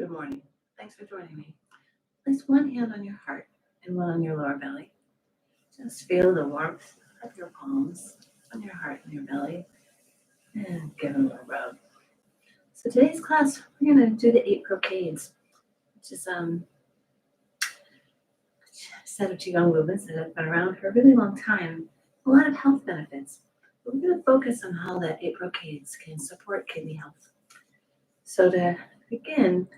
Good morning. Thanks for joining me. Place one hand on your heart and one on your lower belly. Just feel the warmth of your palms on your heart and your belly and give it a little rub. So today's class, we're going to do the 8 brocades, which is a set of Qigong movements that have been around for a really long time. A lot of health benefits. But we're going to focus on how the 8 brocades can support kidney health. So to begin,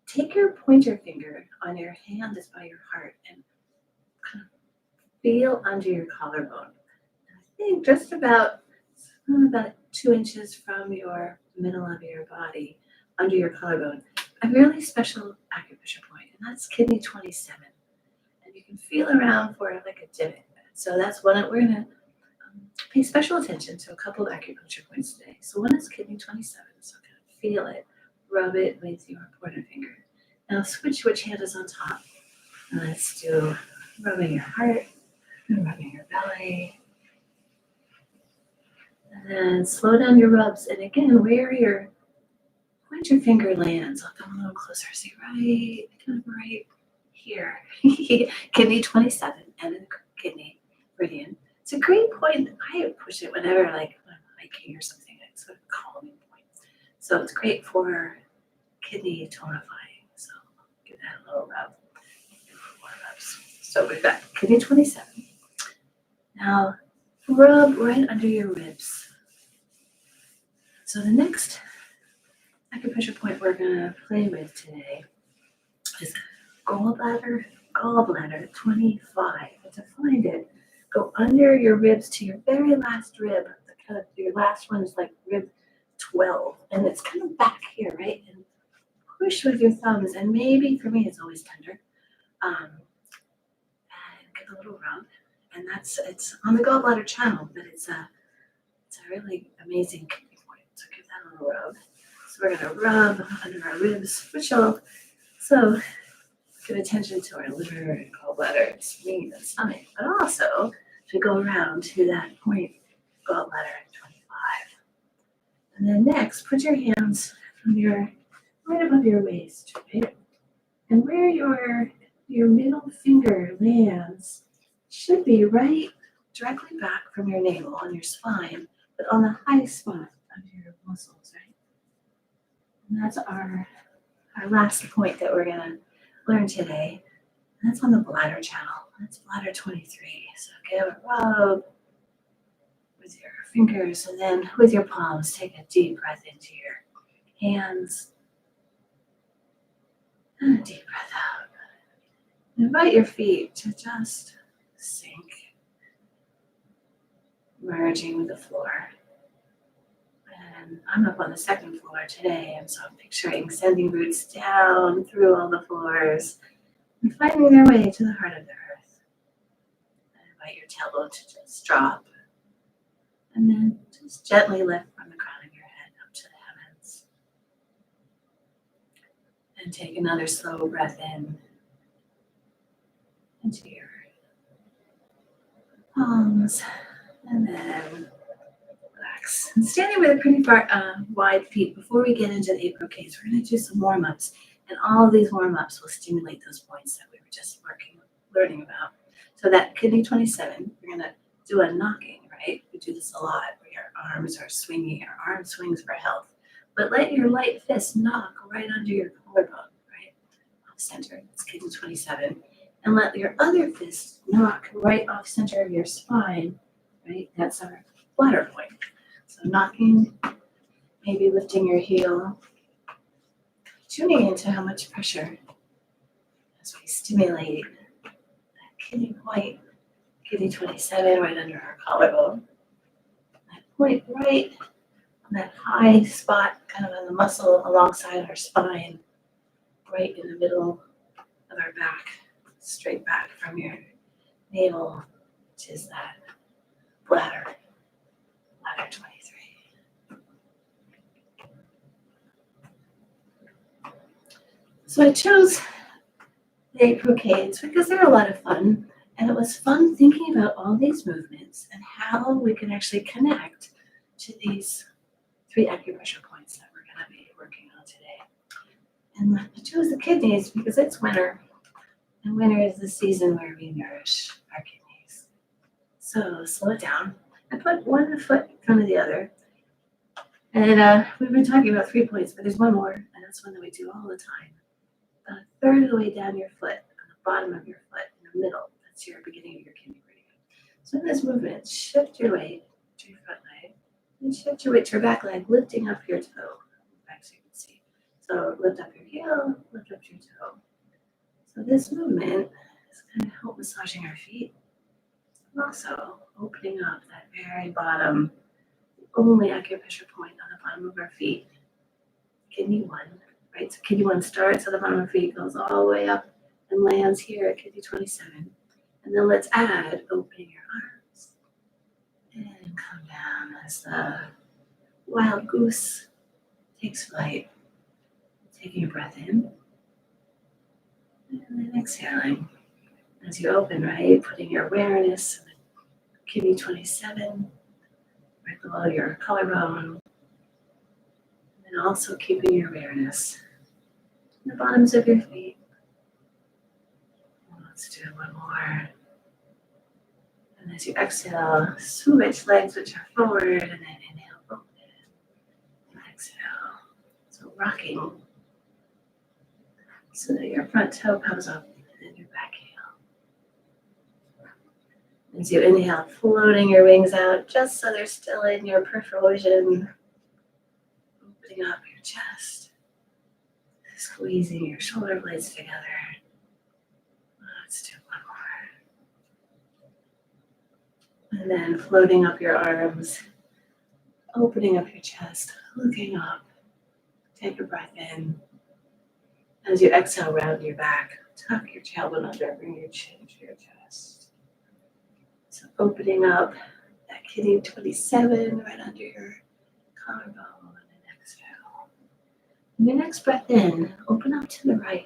take your pointer finger on your hand that's by your heart and kind of feel under your collarbone. I think just about 2 inches from your middle of your body, under your collarbone, a really special acupressure point, and that's kidney 27. And you can feel around for like a divot. So that's one that we're going to pay special attention to a couple of acupuncture points today. So one is kidney 27, so kind of feel it, rub it with your pointer finger. Now switch which hand is on top. And let's do rubbing your heart and rubbing your belly. And then slow down your rubs. And again, where your pointer finger lands, I'll come a little closer. See, right here. Kidney 27 and then kidney meridian. It's a great point. I push it whenever, like when I'm hiking or something. It's sort of a calming point. So it's great for kidney tonifying. So give that a little rub. More rubs. So we've got kidney 27. Now rub right under your ribs. So the next acupressure point we're going to play with today is Gall Bladder, 25. And to find it, go under your ribs to your very last rib. Your last one is like rib 12, and it's kind of back here, right? And push with your thumbs, and maybe for me it's always tender. And give a little rub, and it's on the gallbladder channel, but it's a really amazing kidney point. So give that a little rub. So we're gonna rub under our ribs, which will give attention to our liver and gallbladder, spleen, and stomach, but also to go around to that point, gallbladder 25. And then next, put your hands right above your waist, right? And where your middle finger lands should be right directly back from your navel on your spine, but on the high spot of your muscles, right? And that's our last point that we're gonna learn today. And that's on the bladder channel. That's bladder 23. So give a rub with your fingers, and then with your palms, take a deep breath into your hands and a deep breath out. And invite your feet to just sink, merging with the floor. And I'm up on the 2nd floor today, and so I'm picturing sending roots down through all the floors and finding their way to the heart of the earth. And invite your tailbone to just drop, and then just gently lift from the crown of your head up to the heavens. And take another slow breath in into your palms, and then relax. And standing with a pretty far wide feet, before we get into the 8 brocades, we're going to do some warm-ups. And all of these warm-ups will stimulate those points that we were just learning about. So that kidney 27, we're going to do a knocking, right? We do this a lot where your arms are swinging, our arm swings for health. But let your light fist knock right under your collarbone, right? Off center, it's kidney 27. And let your other fist knock right off center of your spine, right? That's our bladder point. So knocking, maybe lifting your heel, tuning into how much pressure as we stimulate that kidney point, kidney 27 right under our collarbone. That point right on that high spot, kind of on the muscle alongside our spine, right in the middle of our back, straight back from your navel, which is that bladder 23. So I chose the 8 brocades because they're a lot of fun, and it was fun thinking about all these movements and how we can actually connect to these 3 acupressure points that we're going to be working on today. And I chose the kidneys because it's winter. And winter is the season where we nourish our kidneys. So slow it down and put one foot in front of the other. And we've been talking about 3 points, but there's one more, and that's one that we do all the time. About a third of the way down your foot, on the bottom of your foot, in the middle, that's your beginning of your kidney meridian. So in this movement, shift your weight to your front leg, and shift your weight to your back leg, lifting up your toe. Back so you can see. So lift up your heel, lift up your toe. So this movement is going to help massaging our feet, and also opening up that very bottom, only acupressure point on the bottom of our feet, kidney 1, right? So kidney 1 starts at the bottom of our feet, goes all the way up and lands here at kidney 27. And then let's add opening your arms and come down as the wild goose takes flight. Taking a breath in and then exhaling. As you open, right, putting your awareness in kidney 27, right below your collarbone, and also keeping your awareness in the bottoms of your feet. Let's do one more. And as you exhale, switch legs which are forward, and then inhale, open, and exhale. So rocking so that your front toe comes up and then your back heel. As you inhale, floating your wings out just so they're still in your peripheral vision. Opening up your chest, squeezing your shoulder blades together. Let's do one more. And then floating up your arms, opening up your chest, looking up. Take a breath in. As you exhale, round your back, tuck your tailbone under, bring your chin to your chest. So opening up that kidney 27 right under your collarbone, and exhale. And your next breath in, open up to the right.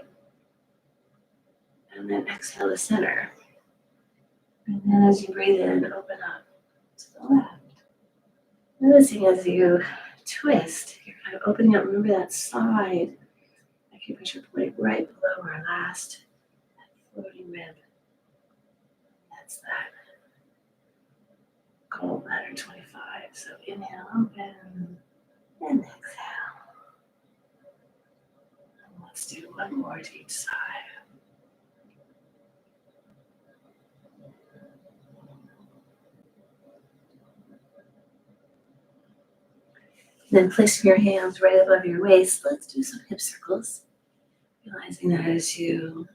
And then exhale to center. And then as you breathe in, open up to the left. Noticing as you twist, you're kind of opening up. Remember that side acupressure point right below our last floating rib. That's that Gall Bladder 25. So inhale, open, and exhale. And let's do one more to each side. Then placing your hands right above your waist, let's do some hip circles. Realizing that as you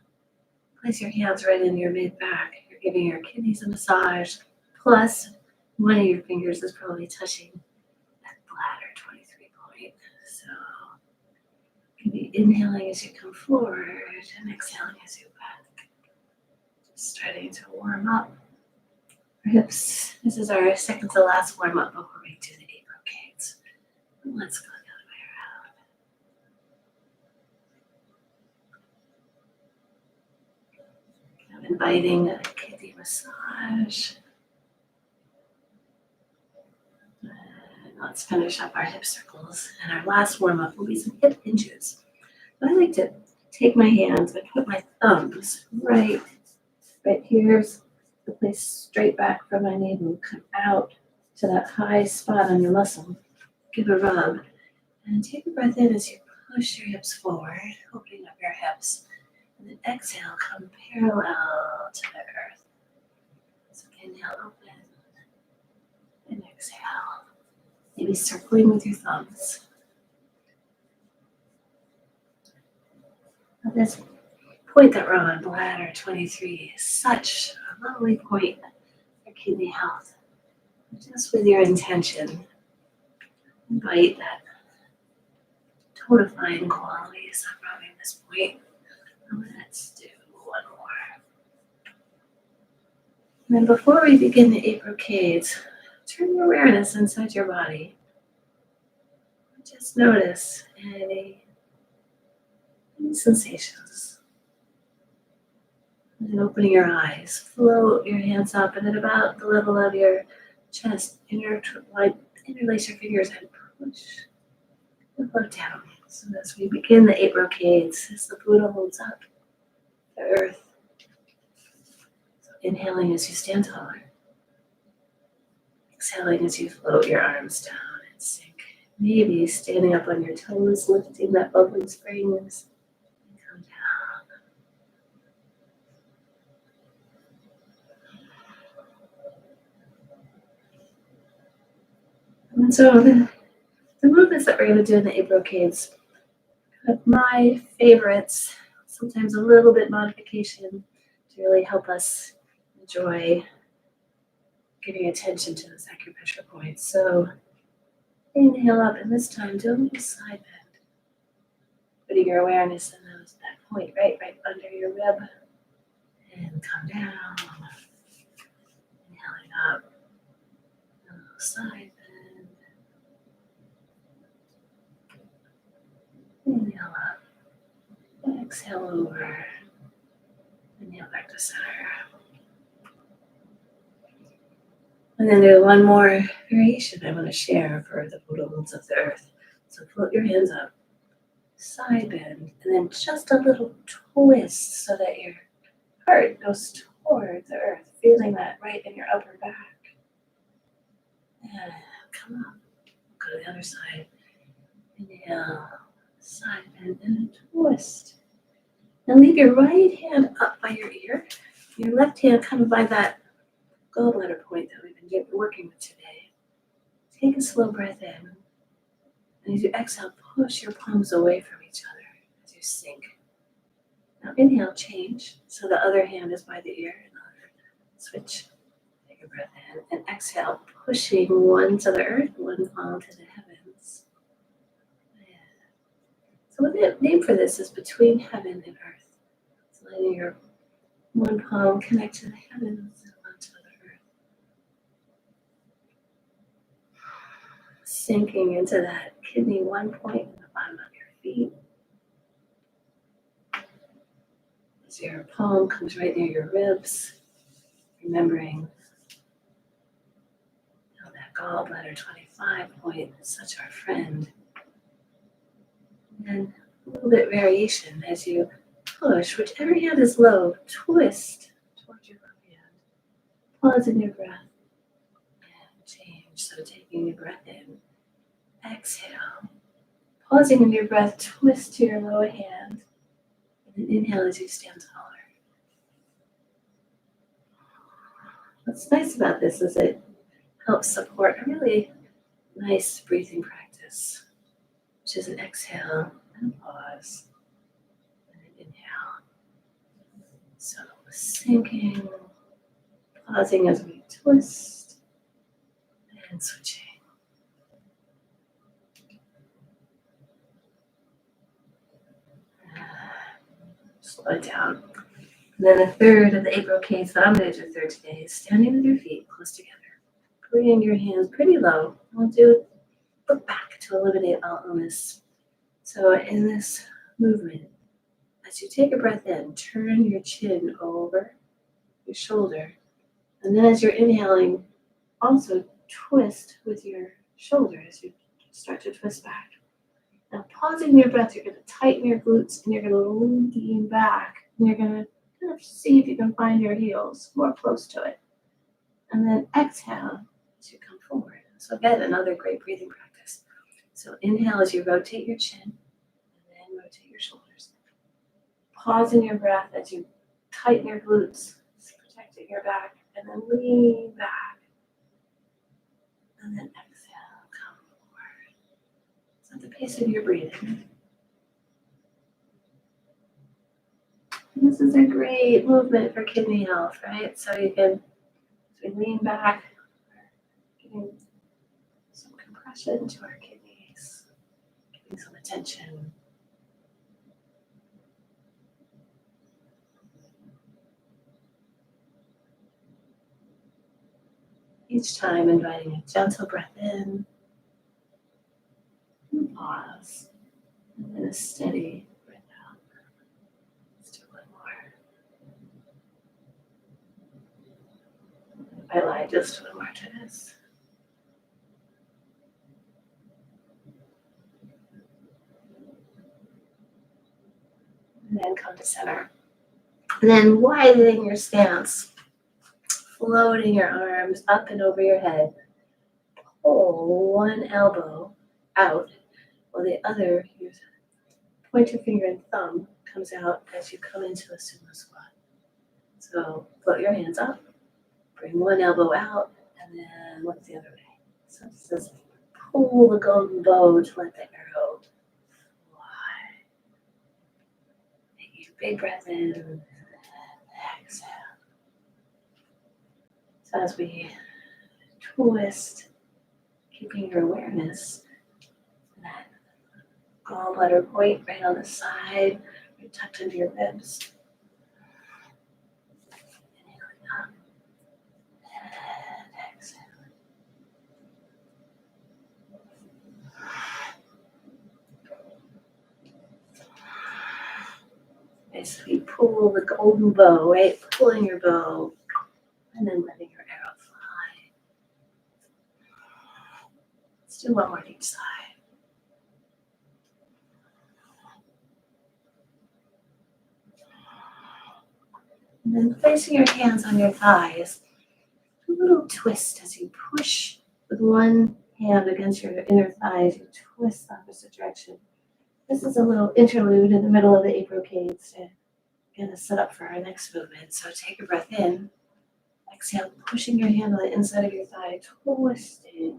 place your hands right in your mid-back, you're giving your kidneys a massage, plus one of your fingers is probably touching that bladder 23 point. So you can be inhaling as you come forward and exhaling as you back. Just starting to warm up our hips. This is our second to last warm up before we do the 8 brocades. Let's go the other way around. I'm inviting a kidney massage. And let's finish up our hip circles. And our last warm up will be some hip hinges. But I like to take my hands and put my thumbs right here's the place straight back from my navel. Come out to that high spot on your muscle. Give a rub. And take a breath in as you push your hips forward, opening up your hips. And then exhale, come parallel to the earth. So inhale, open. And exhale. Maybe circling with your thumbs. Now this point that we're on, bladder 23, is such a lovely point for kidney health. Just with your intention, invite that tonifying qualities of rubbing this point. And let's do one more. And then before we begin the 8 brocades, turn your awareness inside your body. Just notice any sensations. And then opening your eyes, float your hands up, and at about the level of your chest, interlace your fingers and push and float down. So as we begin the 8 brocades, as the Buddha holds up the earth, so inhaling as you stand taller, exhaling as you float your arms down and sink. Maybe standing up on your toes, lifting that bubbling springs, and come down. And so the movements that we're going to do in the 8 brocades, my favorites, sometimes a little bit modification to really help us enjoy giving attention to those acupressure points. So inhale up, and this time do a little side bend, putting your awareness in that point right under your rib, and come down. Inhaling up, a little side bend. Inhale up, exhale over, inhale back to center. And then there's one more variation I want to share for the Buddha holds of the earth. So float your hands up, side bend, and then just a little twist so that your heart goes toward the earth, feeling that right in your upper back. And come up, go to the other side. Inhale, side bend, and a twist. And leave your right hand up by your ear, your left hand kind of by that Gall Bladder point that we've been working with today. Take a slow breath in. And as you exhale, push your palms away from each other as you sink. Now inhale, change. So the other hand is by the ear. Switch. Take a breath in. And exhale, pushing one to the earth, one palm to the heavens. So what the name for this is between heaven and earth. So letting your one palm connect to the heavens and one to the earth. Sinking into that kidney 1 point in the bottom of your feet. As your palm comes right near your ribs, remembering how that Gall Bladder 25 point is such our friend. And a little bit variation as you push, whichever hand is low, twist towards your left hand. Pause in your breath and change. So taking your breath in, exhale. Pausing in your breath, twist to your lower hand. And then inhale as you stand taller. What's nice about this is it helps support a really nice breathing practice, which is an exhale and a pause and an inhale. So sinking, pausing as we twist, and switching. Slow it down. And then the third of the 8 brocades that I'm going to do third today is standing with your feet close together. Bringing your hands pretty low. We'll do look back to eliminate all illness. So in this movement, as you take a breath in, turn your chin over your shoulder. And then as you're inhaling, also twist with your shoulder as you start to twist back. Now pausing your breath, you're going to tighten your glutes and you're going to lean back. And you're going to kind of see if you can find your heels more close to it. And then exhale as you come forward. So again, another great breathing practice. So inhale as you rotate your chin and then rotate your shoulders. Pause in your breath as you tighten your glutes, protecting your back, and then lean back. And then exhale, come forward. So at the pace of your breathing. And this is a great movement for kidney health, right? So you can, as we lean back, giving some compression to our kidneys, giving some attention. Each time inviting a gentle breath in, and pause, and then a steady breath out. Let's do one more. I lied, just one more to this. And then come to center. And then widening your stance, floating your arms up and over your head. Pull one elbow out while the other, your pointer finger and thumb, comes out as you come into a sumo squat. So float your hands up, bring one elbow out, and then look the other way. So it says pull the golden bow to let the arrow fly. Take a big breath in, and exhale. So as we twist, keeping your awareness, that gall bladder point right on the side, right tucked into your ribs. Inhaling up and exhale. Basically pull the golden bow, right? Pulling your bow and then letting your arrow fly. Let's do one more on each side. And then placing your hands on your thighs, a little twist as you push with one hand against your inner thighs, you twist the opposite direction. This is a little interlude in the middle of the 8 brocades to get us set up for our next movement. So take a breath in, exhale, pushing your hand on the inside of your thigh, twisting.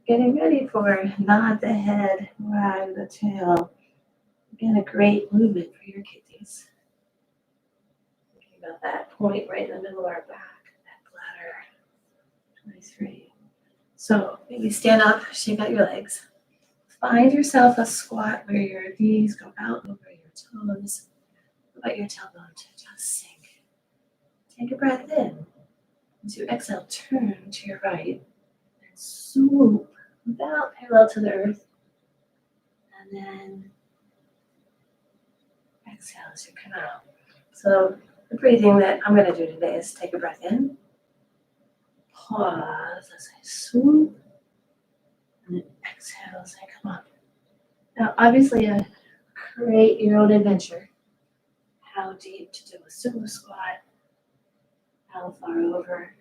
Getting ready for nod the head, wag the tail. Again, a great movement for your kidneys. Thinking about that point right in the middle of our back, that bladder. 23. So maybe stand up, shake out your legs. Find yourself a squat where your knees go out over your toes. Let your tailbone to just sink. Take a breath in. As you exhale, turn to your right and swoop about parallel to the earth. And then exhale as you come out. So the breathing that I'm going to do today is take a breath in, pause as I swoop, and then exhale as I come up. Now, obviously, create your own adventure. How deep to do a sumo squat, how far over.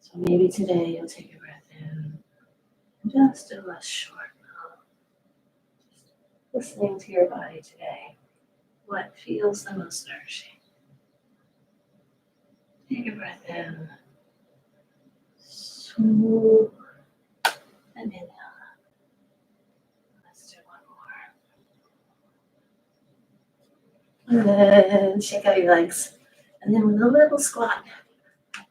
So maybe today you'll take a breath in and just do a short mouth. Just listening to your body today. What feels the most nourishing? Take a breath in, swoop, and inhale. Let's do one more. And then shake out your legs. And then with a little squat,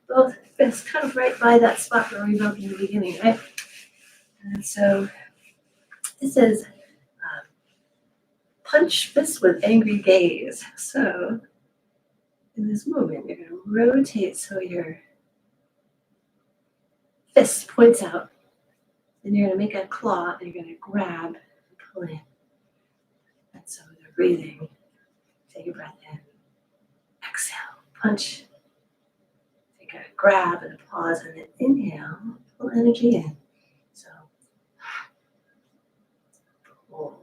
both fists kind of right by that spot where we broke in the beginning, right? And so this is punch fist with angry gaze. So in this movement, you're going to rotate so your fist points out. Then you're going to make a claw and you're going to grab and pull in. And so they're breathing. Take a breath in. Exhale. Punch. Take a grab and a pause and then inhale. Pull energy in. So pull.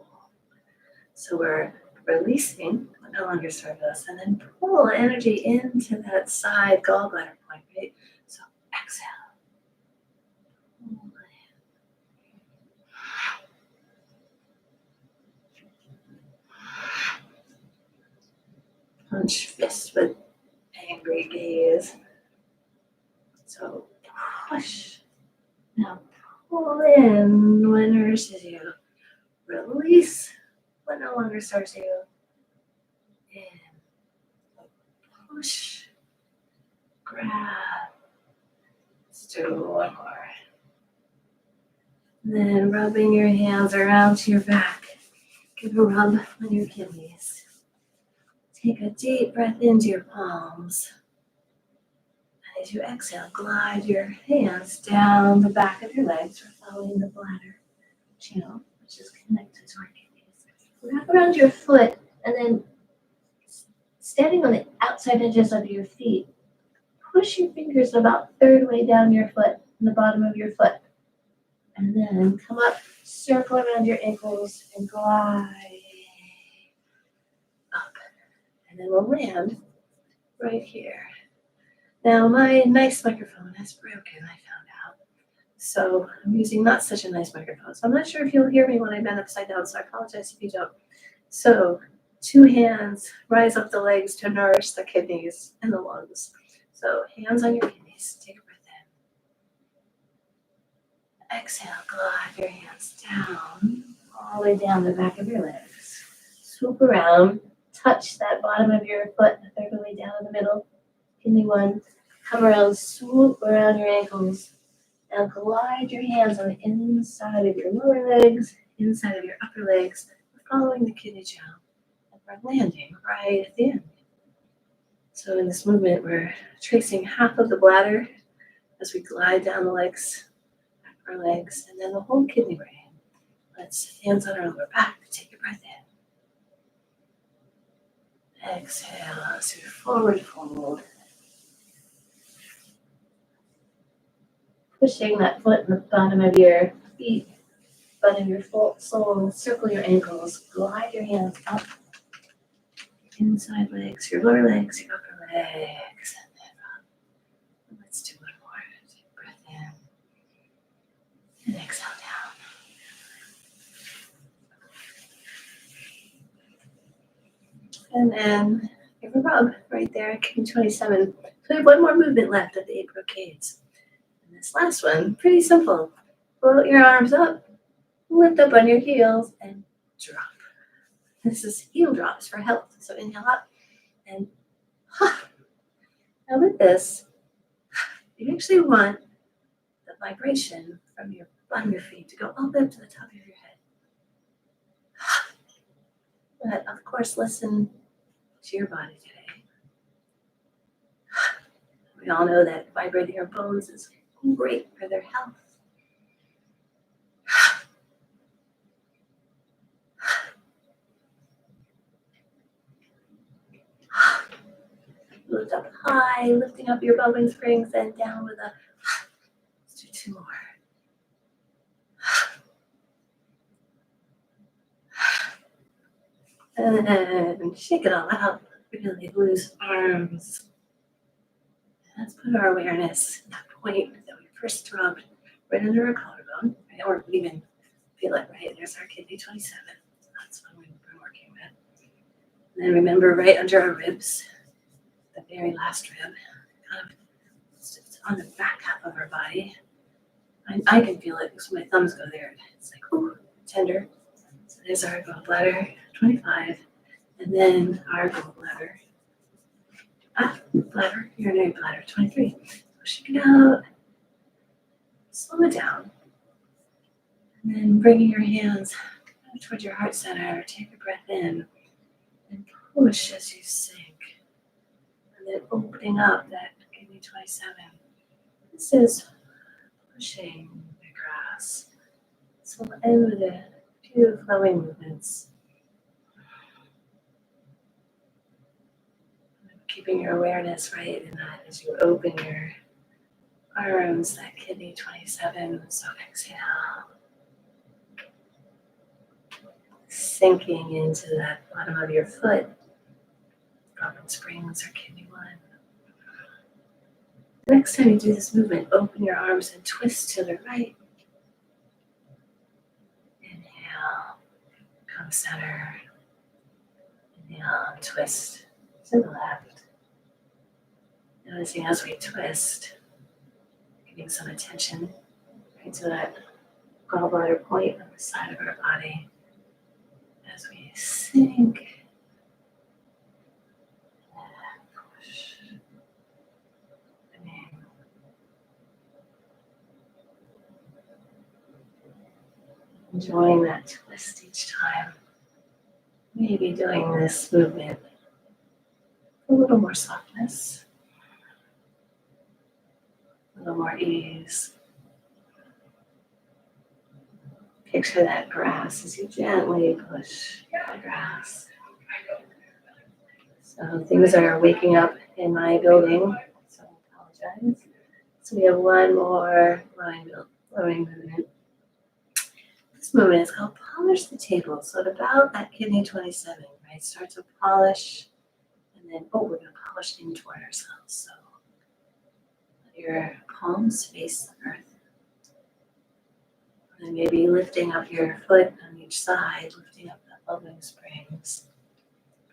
So we're releasing what no longer serves us and then pull energy into that side gallbladder point, right? So exhale. Punch fist with angry gaze. So push. Now pull in what nourishes you. Release what no longer serves you. In. Push. Grab. Let's do one more. Then rubbing your hands around to your back. Give a rub on your kidneys. Take a deep breath into your palms. And as you exhale, glide your hands down the back of your legs, following the bladder channel, which is connected to our kidneys. Wrap around your foot, and then standing on the outside edges of your feet, push your fingers about third way down your foot, and the bottom of your foot. And then come up, circle around your ankles, and glide And then we'll land right here. Now my nice microphone has broken, I found out. So I'm using not such a nice microphone. So I'm not sure if you'll hear me when I bend upside down, so I apologize if you don't. So 2 hands, rise up the legs to nourish the kidneys and the lungs. So hands on your kidneys, take a breath in. Exhale, glide your hands down, all the way down the back of your legs. Swoop around, touch that bottom of your foot, the third way down in the middle. Kidney 1, come around, swoop around your ankles. Now glide your hands on the inside of your lower legs, inside of your upper legs, following the kidney channel. And we're landing right at the end. So in this movement, we're tracing half of the bladder as we glide down the legs, upper legs, and then the whole kidney brain. Let's hands on our lower back. Take a breath in. Exhale as you forward fold. Pushing that foot in the bottom of your feet, bottom of your sole, circle your ankles, glide your hands up, inside legs, your lower legs, your upper legs, and then up. Let's do one more. Take a breath in, and exhale down. And then give a rub right there, kicking 27. So we have one more movement left of the 8 brocades. And this last one, pretty simple. Float your arms up, lift up on your heels, and drop. This is heel drops for health. So inhale up, and now with this, you actually want the vibration from your bottom of your feet to go all the way up to the top of your head. But of course, listen to your body today. We all know that vibrating our bones is great for their health. Lift up high, lifting up your pelvic springs, and down with a. Let's do 2 more. And shake it all out. Really loose arms. Let's put our awareness at that point that we first rubbed right under our collarbone, right? Or even feel it, right? There's our kidney 27. That's what we've been working with. And then remember right under our ribs, the very last rib, kind of it's on the back half of our body. I can feel it because when my thumbs go there, it's like, ooh, tender. So there's our gall bladder 25, and then our gall bladder. Bladder, urinary bladder 23. Pushing it out, slow it down, and then bringing your hands towards your heart center. Take a breath in and push as you sink, and then opening up that kidney 27. This is pushing the grass. So we'll end with a few flowing movements. Keeping your awareness right in that as you open your arms, that kidney 27. So exhale. Sinking into that bottom of your foot. Pelvic springs or kidney 1. Next time you do this movement, open your arms and twist to the right. Inhale, come center. Inhale, twist to the left. Noticing as we twist, giving some attention right to that gallbladder point on the side of our body. As we sink and push. Enjoying that twist each time. Maybe doing this movement with a little more softness, a little more ease. Picture that grass as you gently push the grass. So things are waking up in my building, so I apologize. So we have one more flowing movement. This movement is called polish the table. So at about that kidney 27, right? Start to polish And then, we're going to polish in toward ourselves. So let your palms face the earth. And maybe lifting up your foot on each side, lifting up the elbow springs.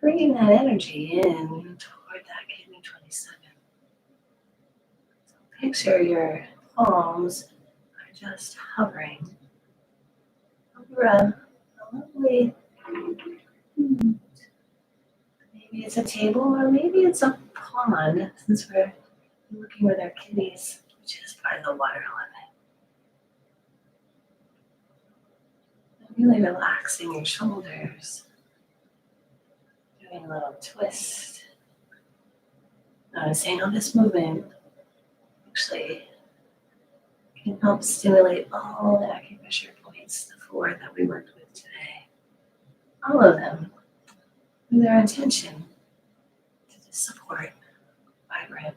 Bringing that energy in toward that kidney 27. So picture your palms are just hovering over a lovely, maybe it's a table or maybe it's a pond, since we're working with our kidneys, which is part of the water element. Really relaxing your shoulders. Doing a little twist. Noticing how this movement actually can help stimulate all the acupressure points, the 4 that we worked with today. All of them with their intention to just support vibrant,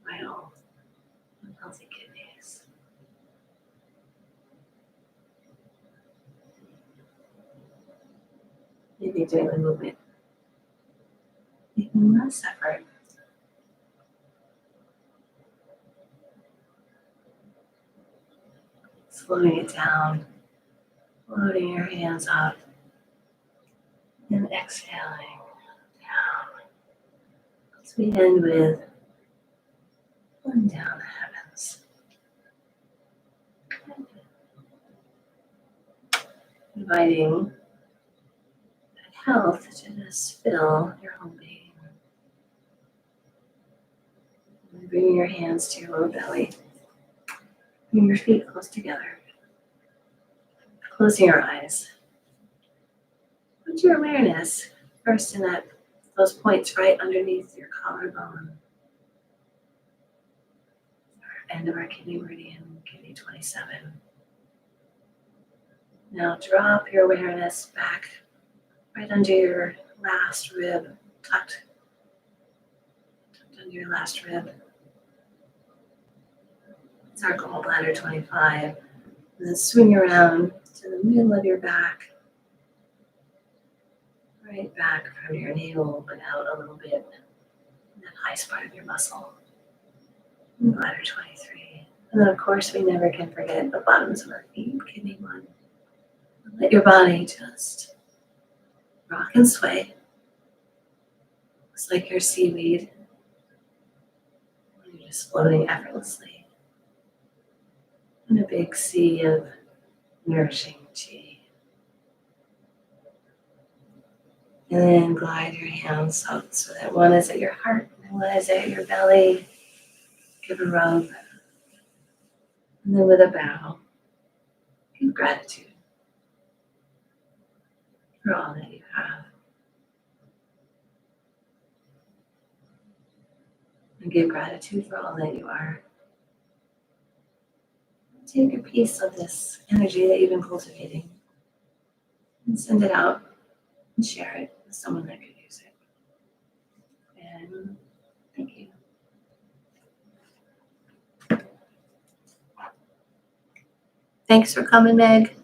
vital, and healthy kidneys. Maybe doing the movement, making less effort. Slowing it down, loading your hands up, and exhaling down. As we end with one down the heavens. Inviting that health to just fill your whole being. And bringing your hands to your lower belly. Bring your feet close together. Closing your eyes. Put your awareness first in those points right underneath your collarbone. End of our kidney meridian, kidney 27. Now drop your awareness back right under your last rib, tucked under your last rib. It's our Gall Bladder 25. And then swing around to the middle of your back, right back from your navel, but out a little bit, in that high spot of your muscle. And Bladder 23. And then, of course, we never can forget the bottoms of our feet, kidney 1. Let your body just rock and sway. It's like your seaweed. You're just floating effortlessly in a big sea of nourishing chi. And then glide your hands out so that one is at your heart and one is at your belly. Give a rub. And then with a bow, give gratitude for all that you have. And give gratitude for all that you are. Take a piece of this energy that you've been cultivating and send it out and share it with someone that could use it. And thank you. Thanks for coming, Meg.